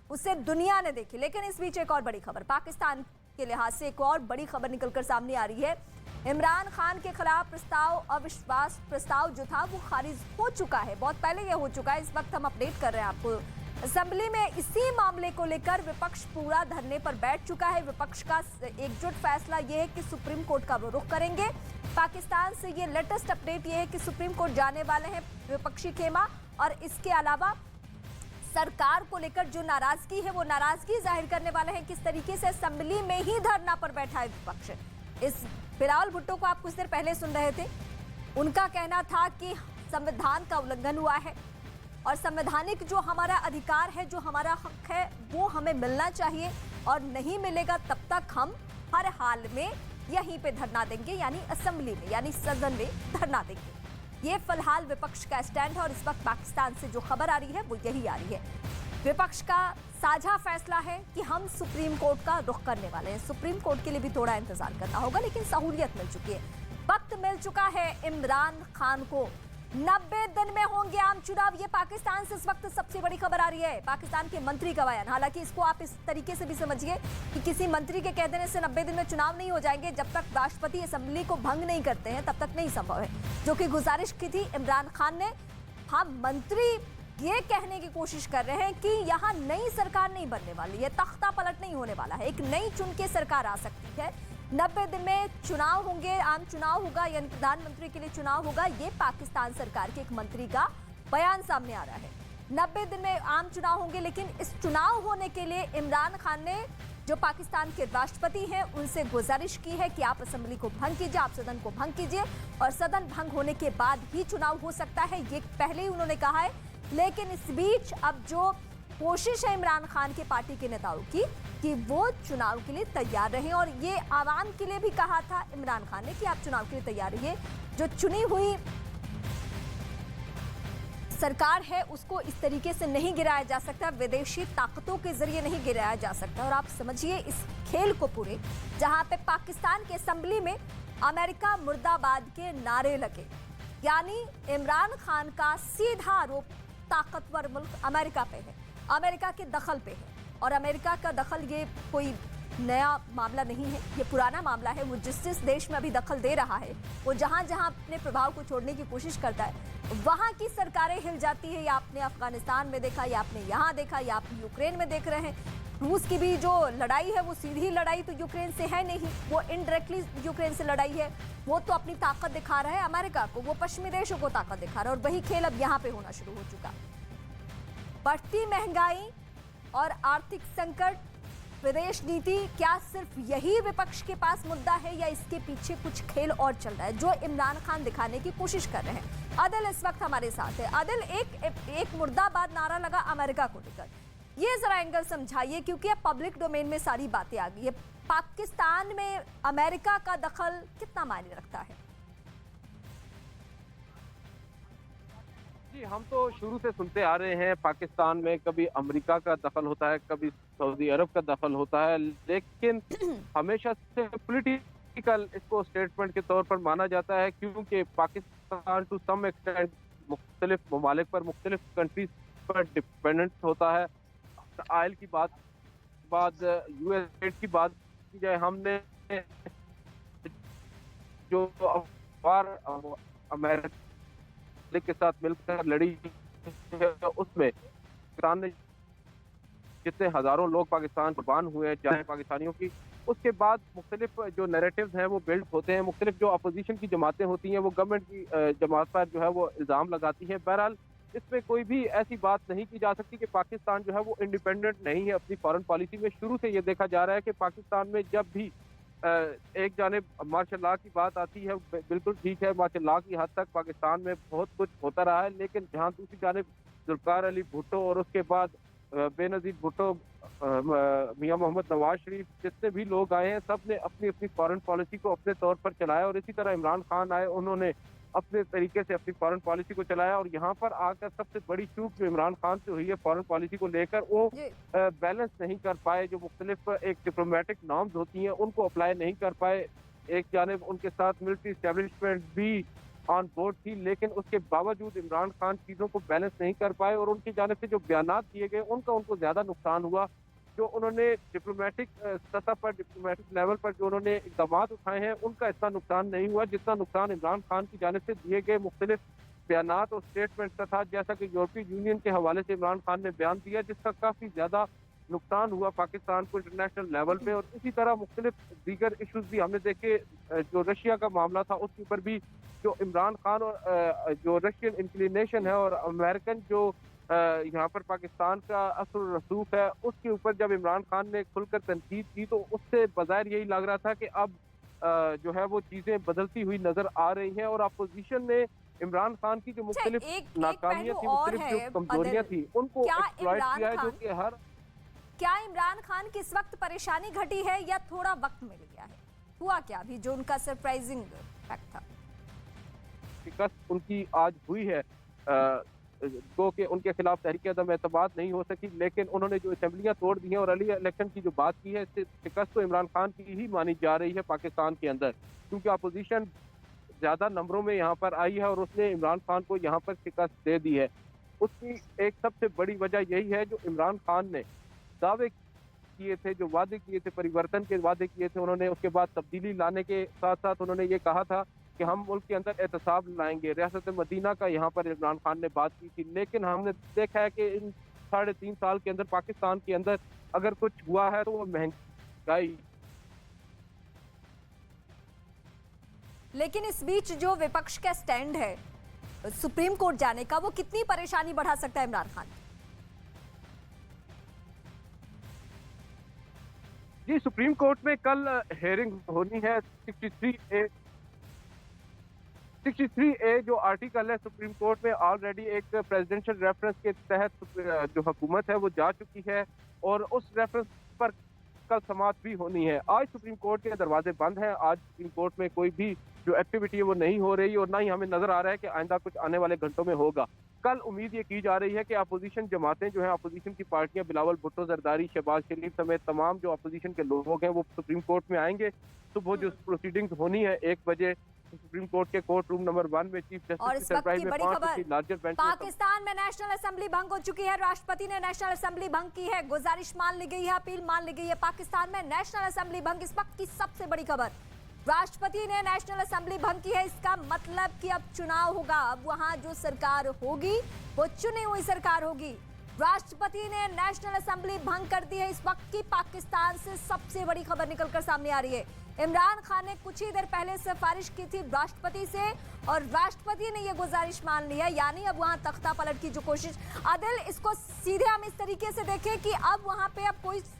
उसे दुनिया ने देखी। लेकिन इस बीच एक और बड़ी खबर, पाकिस्तान के लिहाज से एक और बड़ी खबर निकलकर सामने आ रही है। इमरान खान के खिलाफ अविश्वास प्रस्ताव जो था वो खारिज हो चुका है, बहुत पहले ये हो चुका है। इस वक्त हम अपडेट कर रहे हैं आपको। असेंबली में इसी मामले को लेकर विपक्ष पूरा धरने पर बैठ चुका है। विपक्ष का एकजुट फैसला यह है कि सुप्रीम कोर्ट का वो रुख करेंगे। पाकिस्तान से ये लेटेस्ट अपडेट ये है कि सुप्रीम कोर्ट जाने वाले हैं विपक्षी खेमा, और इसके अलावा सरकार को लेकर जो नाराजगी है वो नाराजगी जाहिर करने वाले हैं। किस तरीके से असेंबली में ही धरना पर बैठा है विपक्ष। इस बिलावल भुट्टो को आप कुछ देर पहले सुन रहे थे, उनका कहना था कि संविधान का उल्लंघन हुआ है और संवैधानिक जो हमारा अधिकार है, जो हमारा हक है, वो हमें मिलना चाहिए, और नहीं मिलेगा तब तक हम हर हाल में यहीं पे धरना देंगे, यानी असेंबली में, यानी सदन में धरना देंगे। ये फिलहाल विपक्ष का स्टैंड है और इस वक्त पाकिस्तान से जो खबर आ रही है वो यही आ रही है। विपक्ष का साझा फैसला है कि हम सुप्रीम कोर्ट का रुख करने वाले हैं। सुप्रीम कोर्ट के लिए भी थोड़ा इंतजार करना होगा, लेकिन सहूलियत मिल चुकी है, वक्त मिल चुका है इमरान खान को। 90 दिन में होंगे आम चुनाव, ये पाकिस्तान से इस वक्त सबसे बड़ी खबर आ रही है। पाकिस्तान के मंत्री का बयान, हालांकि इसको आप इस तरीके से भी समझिए कि किसी मंत्री के कह देने से 90 दिन में चुनाव नहीं हो जाएंगे। जब तक राष्ट्रपति असेंबली को भंग नहीं करते हैं तब तक नहीं संभव है, जो कि गुजारिश की थी इमरान खान ने। हाँ, मंत्री ये कहने की कोशिश कर रहे हैं कि यहाँ नई सरकार नहीं बनने वाली है, तख्ता पलट नहीं होने वाला है, एक नई चुन के सरकार आ सकती है। 90 दिन में चुनाव होंगे, आम चुनाव होगा, यानी प्रधानमंत्री के लिए चुनाव होगा। ये पाकिस्तान सरकार के एक मंत्री का बयान सामने आ रहा है। 90 दिन में आम चुनाव होंगे, लेकिन इस चुनाव होने के लिए इमरान खान ने, जो पाकिस्तान के राष्ट्रपति हैं, उनसे गुजारिश की है कि आप असेंबली को भंग कीजिए, आप सदन को भंग कीजिए, और सदन भंग होने के बाद ही चुनाव हो सकता है, ये पहले ही उन्होंने कहा है। लेकिन इस बीच अब जो कोशिश है इमरान खान के पार्टी के नेताओं की कि वो चुनाव के लिए तैयार रहें, और ये आवाम के लिए भी कहा था इमरान खान ने कि आप चुनाव के लिए तैयार रहिए। जो चुनी हुई सरकार है उसको इस तरीके से नहीं गिराया जा सकता, विदेशी ताकतों के जरिए नहीं गिराया जा सकता। और आप समझिए इस खेल को पूरे, जहां पे पाकिस्तान के असेंबली में अमेरिका मुर्दाबाद के नारे लगे, यानी इमरान खान का सीधा आरोप ताकतवर मुल्क अमेरिका पे है, अमेरिका के दखल पे है। और अमेरिका का दखल ये कोई नया मामला नहीं है, ये पुराना मामला है। वो जिस जिस देश में अभी दखल दे रहा है, वो जहां जहां अपने प्रभाव को छोड़ने की कोशिश करता है, वहां की सरकारें हिल जाती है। या आपने अफगानिस्तान में देखा, या आपने यहाँ देखा, या आप यूक्रेन में देख रहे हैं। रूस की भी जो लड़ाई है वो सीधी लड़ाई तो यूक्रेन से है नहीं, वो इनडायरेक्टली यूक्रेन से लड़ाई है। वो तो अपनी ताकत दिखा रहा है अमेरिका को, वो पश्चिमी देशों को ताकत दिखा रहा है, और वही खेल अब यहाँ पे होना शुरू हो चुका। बढ़ती महंगाई और आर्थिक संकट, विदेश नीति, क्या सिर्फ यही विपक्ष के पास मुद्दा है, या इसके पीछे कुछ खेल और चल रहा है जो इमरान खान दिखाने की कोशिश कर रहे हैं? आदिल इस वक्त हमारे साथ है। आदिल, एक मुर्दाबाद नारा लगा अमेरिका को लेकर, ये जरा एंगल समझाइए, क्योंकि अब पब्लिक डोमेन में सारी बातें आ गई है। पाकिस्तान में अमेरिका का दखल कितना मायने रखता है? जी, हम तो शुरू से सुनते आ रहे हैं पाकिस्तान में कभी अमेरिका का दखल होता है, कभी सऊदी अरब का दखल होता है, लेकिन हमेशा से पॉलिटिकल इसको स्टेटमेंट के तौर पर माना जाता है, क्योंकि पाकिस्तान टू सम एक्सटेंट मुख्तलिफ ममालिक पर, मुख्तलिफ कंट्रीज पर डिपेंडेंट होता है। ऑयल की बात यूएस की बात की जाए, हमने जो वार अमेरिका के साथ मिलकर लड़ी है, उसमें पाकिस्तान ने जितने हजारों लोग पाकिस्तान कुर्बान हुए हैं जाने पाकिस्तानियों की, उसके बाद मुख्तलिफ जो नैरेटिव्स हैं वो बिल्ड होते हैं। मुख्तलिफ जो अपोजिशन की जमातें होती हैं वो गवर्नमेंट की जमात पर जो है वो इल्ज़ाम लगाती है। बहरहाल इसमें कोई भी ऐसी बात नहीं की जा सकती कि पाकिस्तान जो है वो इंडिपेंडेंट नहीं है अपनी फॉरेन पॉलिसी में। शुरू से ये देखा जा रहा है कि पाकिस्तान में जब भी एक जानिब मार्शल लॉ की बात आती है, बिल्कुल ठीक है, मार्शल लॉ की हद तक पाकिस्तान में बहुत कुछ होता रहा है, लेकिन जहाँ दूसरी जानिब जुल्फ़िकार अली भुट्टो और उसके बाद बेनज़ीर भुट्टो, मियां मोहम्मद नवाज शरीफ, जितने भी लोग आए हैं, सब ने अपनी अपनी फॉरेन पॉलिसी को अपने तौर पर चलाया, और इसी तरह इमरान खान आए, उन्होंने अपने तरीके से अपनी फॉरेन पॉलिसी को चलाया। और यहाँ पर आकर सबसे बड़ी चूक जो इमरान खान से हुई है फॉरेन पॉलिसी को लेकर, वो बैलेंस नहीं कर पाए। जो मुख्तलिफ एक डिप्लोमेटिक नॉर्म्स होती हैं उनको अप्लाई नहीं कर पाए। एक जानिब उनके साथ मिलिट्री इस्टेब्लिशमेंट भी ऑन बोर्ड थी, लेकिन उसके बावजूद इमरान खान चीज़ों को बैलेंस नहीं कर पाए और उनकी जानिब से जो बयानात दिए गए उनका उनको ज़्यादा नुकसान हुआ। जो उन्होंने डिप्लोमेटिक सतह पर, डिप्लोमेटिक लेवल पर जो उन्होंने इक़दाम उठाए हैं, उनका इतना नुकसान नहीं हुआ जितना नुकसान इमरान खान की जानिब से दिए गए मुख्तलिफ बयानात और स्टेटमेंट का था। जैसा कि यूरोपीय यूनियन के हवाले से इमरान खान ने बयान दिया, जिसका काफ़ी ज़्यादा नुकसान हुआ पाकिस्तान को इंटरनेशनल लेवल पे। और इसी तरह मुख्तलिफ दीगर इशूज़ भी हमने देखे। जो रशिया का मामला था उसके ऊपर भी जो इमरान खान और जो रशियन इंक्लिनेशन है और अमेरिकन जो यहाँ पर पाकिस्तान का असर रसूख है, उसके ऊपर जब इमरान खान ने खुलकर तनकीद की तो उससे बज़ाहिर यही लग रहा था कि अब जो है वो चीज़ें बदलती हुई नज़र आ रही हैं और अपोजिशन ने इमरान खान की जो मुख्तलिफ नाकामियां थी, मुख्तलिफ जो कमजोरियां थी, उनको एक्सप्लॉइट किया है। जो कि क्या इमरान खान की इस वक्त परेशानी घटी है या थोड़ा वक्त मिल गया है? हुआ क्या अभी जो उनका सरप्राइजिंग फैक्ट था? शिकस्त उनकी आज हुई है, गो कि उनके खिलाफ तहरीक अदम एतमाद नहीं हो सकी, लेकिन उन्होंने जो असेंबलियां तोड़ दी हैं और अली इलेक्शन की जो बात की है, इससे शिकस्त तो इमरान खान की ही मानी जा रही है पाकिस्तान के अंदर, क्योंकि अपोजिशन ज़्यादा नंबरों में यहाँ पर आई है और उसने इमरान खान को यहाँ पर शिकस्त दे दी है। उसकी एक सबसे बड़ी वजह यही है जो इमरान खान ने दावे किए थे, जो वादे किए थे, परिवर्तन के वादे किए थे उन्होंने, उसके बाद तब्दीली लाने के साथ साथ उन्होंने ये कहा था कि हम मुल्क के अंदर एहतसाब लाएंगे। रियासत मदीना का यहाँ पर इमरान खान ने बात की थी, लेकिन हमने देखा है कि इन 3.5 साल के अंदर पाकिस्तान के अंदर अगर कुछ हुआ है तो वो महंगाई। लेकिन इस बीच जो विपक्ष का स्टैंड है सुप्रीम कोर्ट जाने का, वो कितनी परेशानी बढ़ा सकता है इमरान खान? जी, सुप्रीम कोर्ट में कल हेयरिंग होनी है। 63A जो आर्टिकल है सुप्रीम कोर्ट में ऑलरेडी एक प्रेसिडेंशियल रेफरेंस के तहत जो हुकूमत है वो जा चुकी है और उस रेफरेंस पर कल समाअत भी होनी है। आज सुप्रीम कोर्ट के दरवाजे बंद हैं। आज सुप्रीम कोर्ट में कोई भी जो एक्टिविटी है वो नहीं हो रही और ना ही हमें नजर आ रहा है कि आइंदा कुछ आने वाले घंटों में होगा। कल उम्मीद ये की जा रही है कि अपोजिशन जमातें जो हैं, अपोजिशन की पार्टियां, बिलावल भुट्टो, जरदारी, शहबाज शरीफ समेत तमाम जो अपोजिशन के लोग हैं वो सुप्रीम कोर्ट में आएंगे। सुबह जो प्रोसीडिंग्स होनी है 1 बजे सुप्रीम कोर्ट के कोर्ट रूम नंबर 1 में चीफ और इस वक्त की बड़ी खबर, पाकिस्तान में नेशनल असेंबली भंग हो चुकी है। राष्ट्रपति ने नेशनल असेंबली भंग की है, गुजारिश मान ली गई है, अपील मान ली गई है। पाकिस्तान में नेशनल असेंबली भंग इस वक्त की सबसे बड़ी खबर। राष्ट्रपति ने नेशनल असेंबली भंग की है, इसका मतलब कि अब चुनाव होगा। अब वहां जो सरकार होगी वो चुनी हुई सरकार होगी। राष्ट्रपति ने नेशनल असेंबली भंग कर दी है। इस वक्त की पाकिस्तान से सबसे बड़ी खबर निकलकर सामने आ रही है। इमरान खान ने कुछ ही देर पहले सिफारिश की थी राष्ट्रपति से और राष्ट्रपति ने यह गुजारिश मान ली है, यानी अब वहां तख्ता पलट की जो कोशिश। आदिल, इसको सीधे हम इस तरीके से देखें कि अब वहां पे अब कोई